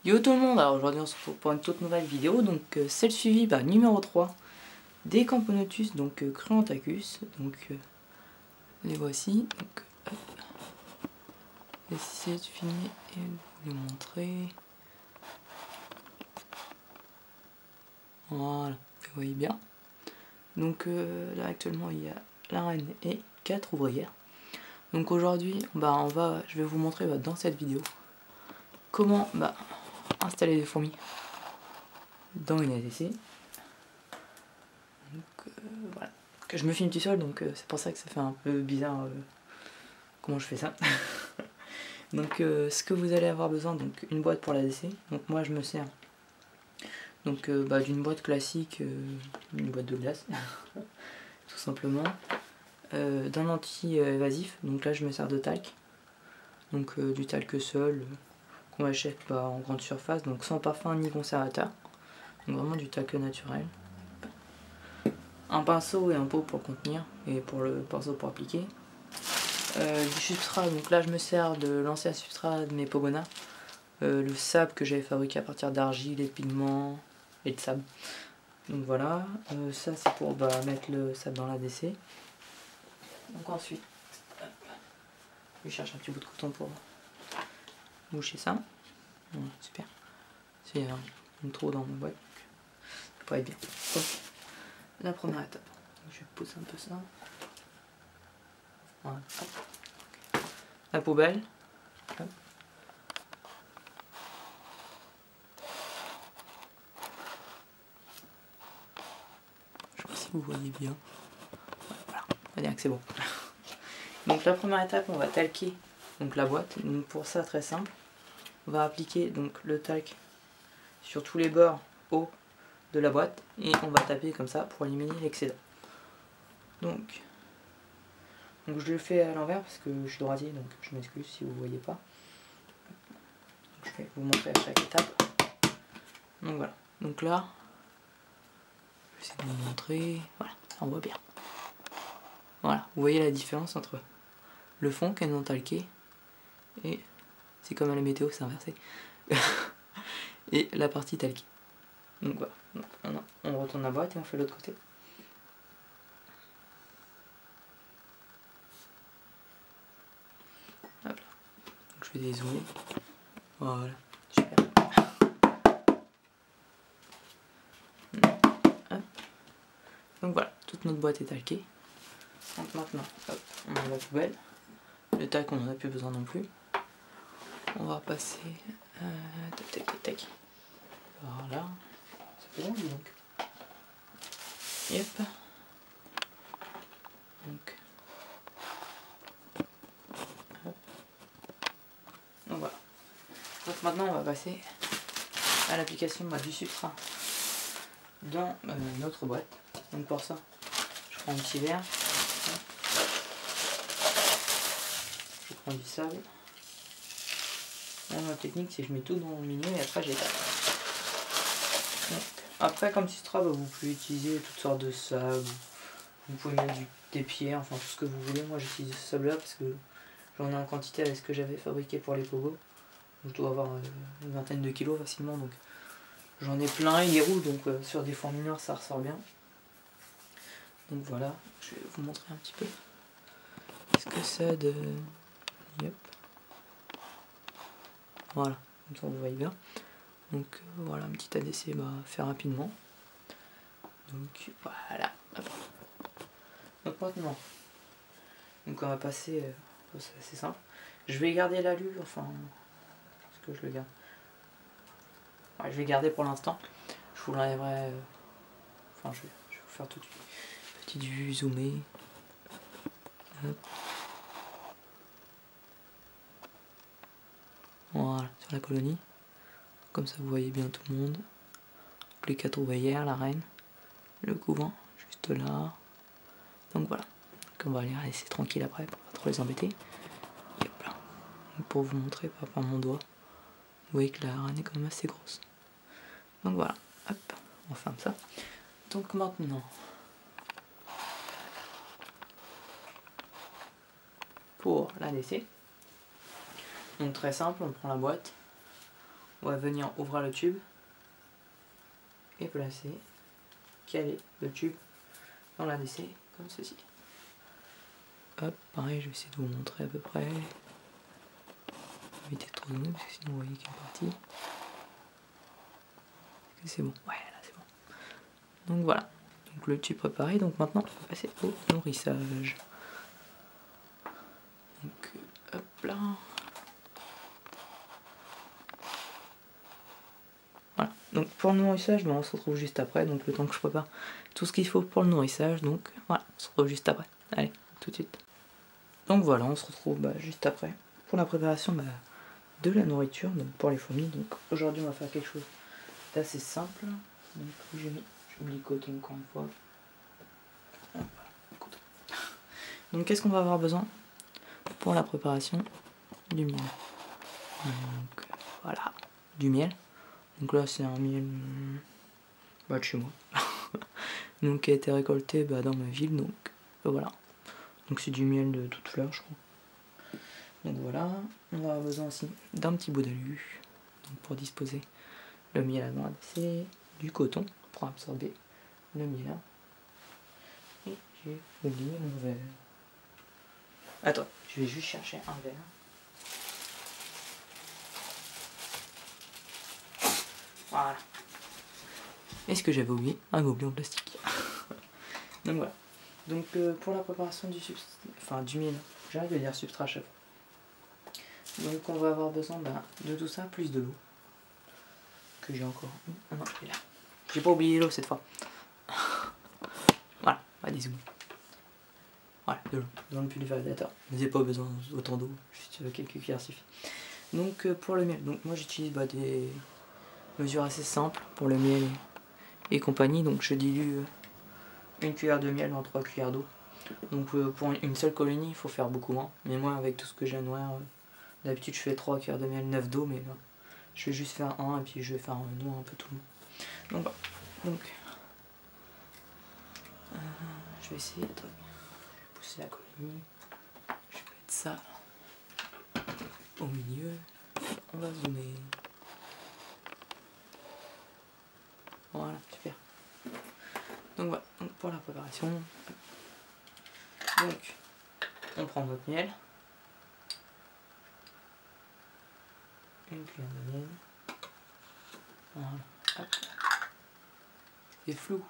Yo tout le monde, alors aujourd'hui on se retrouve pour une toute nouvelle vidéo, donc celle suivie numéro 3 des Camponotus, donc Cruentacus, donc les voici, donc hop, essayer de filmer et de vous les montrer, voilà, vous voyez bien, donc là actuellement il y a la reine et 4 ouvrières, donc aujourd'hui je vais vous montrer dans cette vidéo comment installer des fourmis dans une ADC. Donc voilà, que je me filme tout seul, donc c'est pour ça que ça fait un peu bizarre comment je fais ça. Donc ce que vous allez avoir besoin, donc une boîte pour l'ADC, donc moi je me sers donc d'une boîte classique, une boîte de glace tout simplement, d'un anti-évasif, donc là je me sers de talc, donc du talc seul qu'on achète en grande surface, donc sans parfum ni conservateur, donc vraiment du talc naturel, un pinceau et un pot pour contenir et pour le pinceau pour appliquer, du substrat, donc là je me sers de l'ancien substrat de mes Pogona, le sable que j'avais fabriqué à partir d'argile et de pigments et de sable, donc voilà, ça c'est pour mettre le sable dans l'ADC. Donc ensuite je cherche un petit bout de coton pour boucher ça. Voilà, super. C'est un trou dans ma boîte, ça pourrait être bien. Donc, la première étape, je pousse un peu ça. Voilà. Okay. La poubelle. Hop. Je sais pas si vous voyez bien. Voilà, on va dire que c'est bon. Donc la première étape, on va talquer donc la boîte. Donc pour ça, très simple, on va appliquer donc le talc sur tous les bords hauts de la boîte et on va taper comme ça pour éliminer l'excédent. Donc je le fais à l'envers parce que je suis droitier, donc je m'excuse si vous ne voyez pas. Donc je vais vous montrer à chaque étape. Donc voilà, donc là je vais essayer de vous montrer, voilà, on voit bien. Voilà, vous voyez la différence entre le fond qui est non talqué et c'est comme à la météo, c'est inversé. Et la partie talquée. Donc voilà, donc, maintenant on retourne la boîte et on fait l'autre côté. Hop là. Donc je vais dézoomer. Voilà, super. Hop. Donc voilà, toute notre boîte est talquée. Donc maintenant, hop, on a la poubelle. Le talc, on n'en a plus besoin non plus. On va passer tac tac tac tac. Voilà. Ça fait long donc. Yep. Donc. Hop. Donc voilà. Donc maintenant on va passer à l'application du substrat dans notre boîte. Donc pour ça, je prends un petit verre. Je prends du sable. Là, ma technique c'est que je mets tout dans le milieu et après j'étale. Après comme substrat, vous pouvez utiliser toutes sortes de sable, vous pouvez mettre des pierres, enfin tout ce que vous voulez. Moi j'utilise ce sable là parce que j'en ai en quantité avec ce que j'avais fabriqué pour les pogos. Je dois avoir une vingtaine de kilos facilement, donc j'en ai plein, il est roux, donc sur des formes mineures ça ressort bien. Donc voilà, je vais vous montrer un petit peu ce que ça de... Yep. Voilà, comme ça vous voyez bien. Donc voilà, un petit ADC fait rapidement. Donc voilà. Hop. Donc maintenant, donc on va passer, c'est assez simple. Je vais garder l'alu, enfin, est-ce que je le garde? Ouais, je vais garder pour l'instant. Je vous l'enlèverai, enfin je vais vous faire toute une petite vue zoomée. Hop. Voilà, sur la colonie. Comme ça vous voyez bien tout le monde. Les 4 ouvrières, la reine, le couvent, juste là. Donc voilà. Donc on va les laisser tranquilles après pour pas trop les embêter. Et hop là. Donc pour vous montrer par rapport à mon doigt, vous voyez que la reine est quand même assez grosse. Donc voilà. Hop, on ferme ça. Donc maintenant, pour l'ADC. Donc très simple, on prend la boîte, on va venir ouvrir le tube et placer, caler le tube dans l'ADC comme ceci. Hop, pareil, je vais essayer de vous montrer à peu près. Éviter de trop zoomer parce que sinon vous voyez qu'il est parti. C'est bon, ouais là c'est bon. Donc voilà, donc le tube préparé, donc maintenant on va passer au nourrissage. Donc hop là. Voilà, donc pour le nourrissage, ben, on se retrouve juste après, donc le temps que je prépare tout ce qu'il faut pour le nourrissage, donc voilà, on se retrouve juste après. Allez, tout de suite. Donc voilà, on se retrouve juste après pour la préparation de la nourriture, donc pour les fourmis. Donc aujourd'hui on va faire quelque chose d'assez simple. Donc j'ai mis le coton encore une fois. Voilà, coton. Donc qu'est-ce qu'on va avoir besoin pour la préparation du miel? Donc voilà, du miel. Donc là c'est un miel de chez moi. Donc qui a été récolté dans ma ville, donc voilà. Donc c'est du miel de toute fleur je crois. Donc voilà, on va avoir besoin aussi d'un petit bout d'alu pour disposer le miel à noix, c'est du coton pour absorber le miel. Et j'ai oublié mon verre. Attends, je vais juste chercher un verre. Voilà. Et ce que j'avais oublié, un gobelet en plastique. Donc voilà. Donc pour la préparation du miel, j'arrive à dire substrat à chaque fois. Donc on va avoir besoin de tout ça, plus de l'eau. Que j'ai encore. Ah non, il est là. J'ai pas oublié l'eau cette fois. Voilà, on va dézoomer. Voilà, de l'eau dans le pulvérisateur. Vous n'avez pas besoin d'autant d'eau, juste quelques cuillères suffit. Donc pour le miel, donc moi j'utilise des mesures assez simples pour le miel et compagnie. Donc je dilue une cuillère de miel dans 3 cuillères d'eau. Donc pour une seule colonie, il faut faire beaucoup moins. Mais moi avec tout ce que j'ai à nourrir, d'habitude je fais 3 cuillères de miel, 9 d'eau, mais là, je vais juste faire un et puis je vais faire nourrir un peu tout le monde. Donc voilà. Donc je vais essayer de pousser la colonie. Je vais mettre ça au milieu. On va zoomer. Voilà, super. Donc voilà, donc pour la préparation. Donc on prend notre miel. Une cuillère de miel. Voilà. Hop. C'est flou.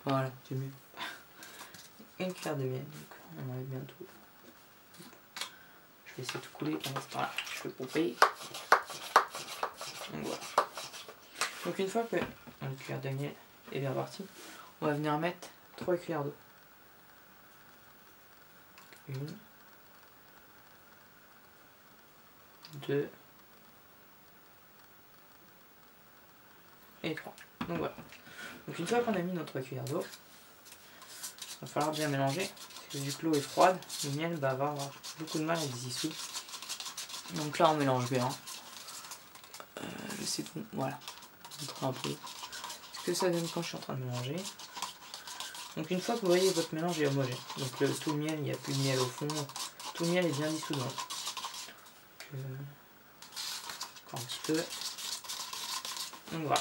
Voilà, c'est mieux. Une cuillère de miel, donc on arrive bientôt. Je vais essayer de couler pendant ce temps-là. Je vais pomper. Donc voilà. Donc une fois que une cuillère de miel est bien partie, on va venir mettre 3 cuillères d'eau. Une. 2. Et 3. Donc voilà. Donc une fois qu'on a mis notre cuillère d'eau, il va falloir bien mélanger. Parce que vu que l'eau est froide, le miel va avoir beaucoup de mal à se dissoudre. Donc là on mélange bien. Je sais tout. Voilà. Je vous montre un peu ce que ça donne quand je suis en train de mélanger. Donc une fois que vous voyez votre mélange est homogène, donc tout le miel, il n'y a plus de miel au fond, tout le miel est bien dissous dans l'eau. Encore un petit peu. Donc voilà.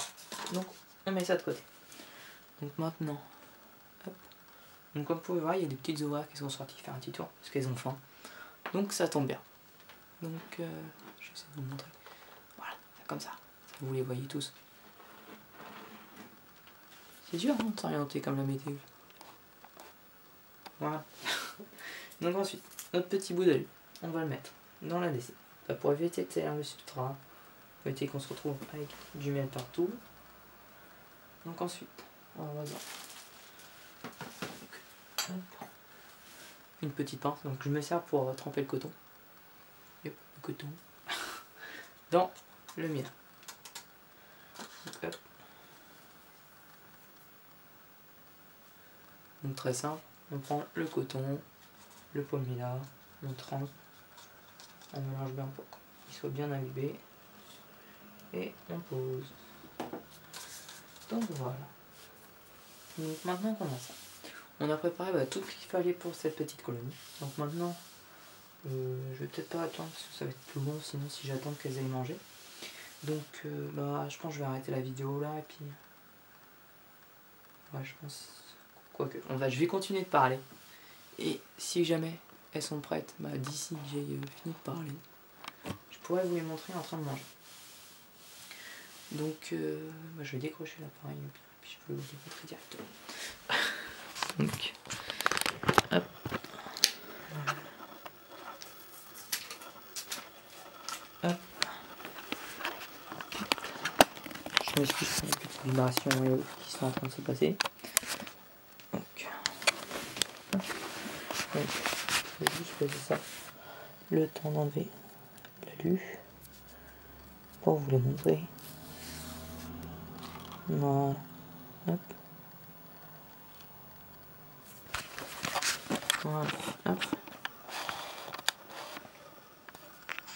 Donc on met ça de côté. Donc maintenant, hop. Donc comme vous pouvez voir, il y a des petites ouvrières qui sont sorties faire un petit tour parce qu'elles ont faim. Donc ça tombe bien. Donc je vais essayer de vous montrer. Voilà, comme ça. Vous les voyez tous. C'est dur de s'orienter comme la météo. Voilà. Donc ensuite, notre petit bout d'alu, on va le mettre dans la l'ADC. Pour éviter de salir le substrat, pour éviter qu'on se retrouve avec du miel partout. Donc ensuite, on va avoir une petite pince. Donc je me sers pour tremper le coton. Hop, le coton. Dans le miel. Donc, hop. Donc très simple, on prend le coton, le pommier là, on trempe, on mélange bien pour qu'il soit bien imbibé et on pose. Donc voilà. Donc maintenant qu'on a ça, On a préparé tout ce qu'il fallait pour cette petite colonie. Donc maintenant, je vais peut-être pas attendre parce que ça va être plus long sinon si j'attends qu'elles aillent manger. Donc je pense que je vais arrêter la vidéo là et puis... Ouais, je pense... Quoique, je vais continuer de parler. Et si jamais elles sont prêtes, d'ici que j'ai fini de parler, je pourrais vous les montrer en train de manger. Donc je vais décrocher l'appareil et puis je vais vous les montrer directement. Donc, hop. Hop. Je m'excuse pour les petites vibrations et autres qui sont en train de se passer. Donc, je vais juste poser ça le temps d'enlever l'alu pour vous les montrer. Voilà. Hop. Voilà. Hop.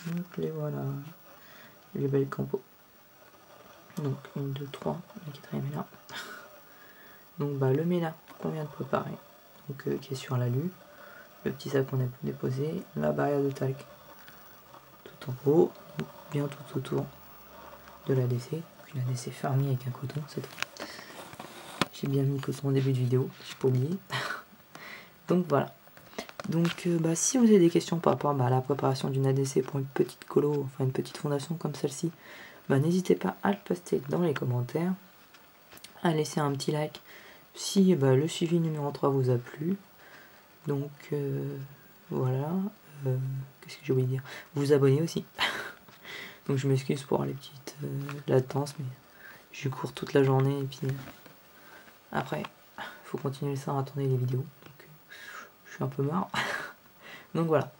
Donc les voilà. Les belles compos. Donc 1, 2, 3, la quatrième est là. Donc le méla qu'on vient de préparer, donc qui est sur l'alu, le petit sac qu'on a pu déposer, la barrière de talc tout en haut, bien tout autour de l'ADC, puis l'ADC fermée avec un coton, c'est tout. J'ai bien mis le coton au début de vidéo, j'ai pas oublié. Donc voilà. Donc si vous avez des questions par rapport à la préparation d'une ADC pour une petite colo, enfin une petite fondation comme celle-ci, n'hésitez pas à le poster dans les commentaires, à laisser un petit like si le suivi numéro 3 vous a plu. Donc voilà, qu'est-ce que j'ai oublié de dire, vous abonnez aussi. Donc je m'excuse pour les petites latences, mais je cours toute la journée et puis après il faut continuer ça à tourner les vidéos, donc je suis un peu marre. Donc voilà,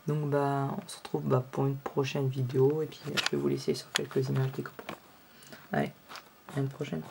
donc on se retrouve pour une prochaine vidéo et puis je vais vous laisser sur quelques images des copains. Allez, à une prochaine.